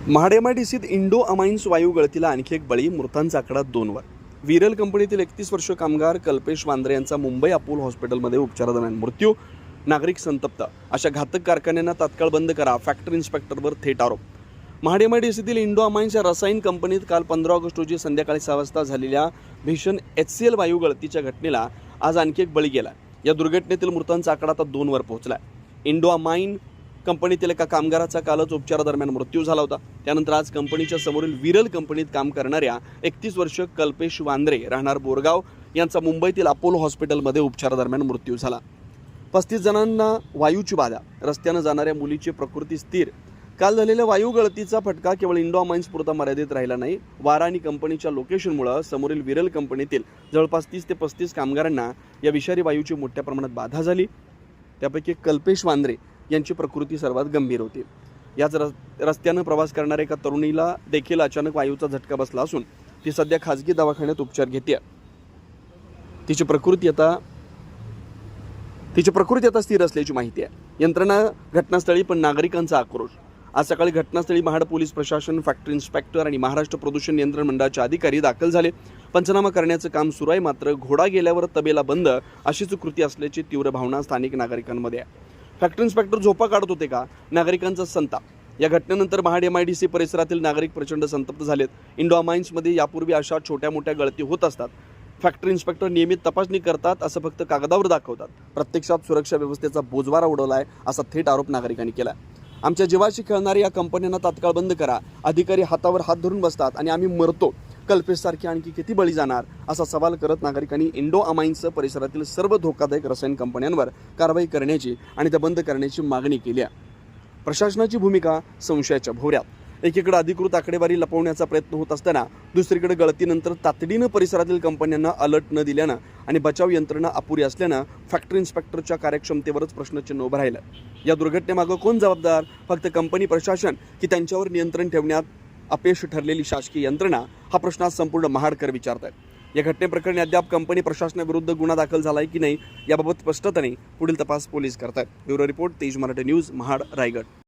Mahad MIDCत Indo amines वायू गळतीला आणखी एक बळी, मृतांचा आकडा 2वर। विरल कंपनीतील 31 वर्षीय कामगार कल्पेश वांद्रे यांचा मुंबई अपोलो हॉस्पिटलमध्ये उपचारादरम्यान मृत्यू। नागरिक संतप्त, अशा घातक कारखान्यांना तात्काळ बंद करा, फॅक्टरी इन्स्पेक्टरवर थेट आरोप। महाड MIDCतील इंडो अमाइन्स या रसायन कंपनीत काल 15 ऑगस्ट रोजी संध्याकाळी 6 वाजता झालेल्या भीषण HCl वायू गळतीच्या घटनेला आज आणखी एक बळी गेला। या दुर्घटनेतील मृतांचा आकडा आता 2वर पोहोचला। इंडो अमाइन कंपनीतील एका कामगाराचा कालच उपचारादरम्यान मृत्यू झाला होता। त्यानंतर आज कंपनीच्या समोरील विरल कंपनीत काम करणाऱ्या 31 वर्षीय कल्पेश वांद्रे राहणार बोरगाव यांचा मुंबईतील अपोलो हॉस्पिटलमध्ये उपचारादरम्यान मृत्यू झाला। 35 जणांना वायूची बाधा, रस्त्याने जाणाऱ्या मुलीची प्रकृती स्थिर। काल झालेल्या वायू गळतीचा फटका केवळ इंडो अमाइन्स पुरता मर्यादित राहिला नाही। वारा आणि कंपनीच्या लोकेशनमुळे समोरील विरल कंपनीतील जवळपास 30 ते 35 कामगारांना या विषारी वायूची मोठ्या प्रमाणात बाधा झाली। त्यापैकी कल्पेश वांद्रे यांची प्रकृती सर्वात गंभीर होती। याच रस्त्याने प्रवास करणाऱ्या एका तरुणीला देखील अचानक वायूचा झटका बसला असून ती सध्या खासगी दवाखान्यात उपचार घेते। तिची प्रकृती आता स्थिर असल्याची माहिती आहे। यंत्रणा घटनास्थळी, पण नागरिकांचा आक्रोश। आज सकाळी घटनास्थळी महाड पोलीस प्रशासन, फॅक्टरी इन्स्पेक्टर आणि महाराष्ट्र प्रदूषण नियंत्रण मंडळाचे अधिकारी दाखल झाले। पंचनामा करण्याचं काम सुरू आहे, मात्र घोडा गेल्यावर तबेला बंद अशीच कृती असल्याची तीव्र भावना स्थानिक नागरिकांमध्ये आहे। फॅक्टरी इन्स्पेक्टर झोपा काढत होते का? नागरिकांचा संताप। या घटनेनंतर महाड MIDC परिसरातील नागरिक प्रचंड संतप्त झालेत। इंडो अमाइन्समध्ये यापूर्वी अशा छोट्या मोठ्या गळती होत असतात। फॅक्टरी इन्स्पेक्टर नियमित तपासणी करतात, असं फक्त कागदावर दाखवतात। प्रत्यक्षात सुरक्षा व्यवस्थेचा बोजवारा उडवलाय, असा थेट आरोप नागरिकांनी केला। आमच्या जीवाशी खेळणाऱ्या या कंपन्यांना तात्काळ बंद करा। अधिकारी हातावर हात धरून बसतात आणि आम्ही मरतो। कल्पेशसारखी आणखी किती बळी जाणार, असा सवाल करत नागरिकांनी इंडो अमाइन्स परिसरातील सर्व धोकादायक रसायन कंपन्यांवर कारवाई करण्याची आणि त्या बंद करण्याची मागणी केली आहे। प्रशासनाची भूमिका संशयाच्या भोवऱ्यात। एकीकडे अधिकृत आकडेवारी लपवण्याचा प्रयत्न होत असताना दुसरीकडे गळतीनंतर तातडीनं परिसरातील कंपन्यांना अलर्ट न दिल्यानं आणि बचाव यंत्रणा अपुरी असल्यानं फॅक्टरी इन्स्पेक्टरच्या कार्यक्षमतेवरच प्रश्नचिन्ह उभं राहिलं। या दुर्घटनेमागं कोण जबाबदार? फक्त कंपनी प्रशासन की त्यांच्यावर नियंत्रण ठेवण्यात अपयश ठरलेली शासकीय यंत्रणा? हा प्रश्न आज संपूर्ण महाडकर विचारत आहेत। या घटनेप्रकरणी अद्याप कंपनी प्रशासनाविरुद्ध गुन्हा दाखल झालाय की नाही याबाबत स्पष्टता नाही। पुढील तपास पोलीस करतात। ब्युरो रिपोर्ट, तेज मराठी न्यूज, महाड, रायगड।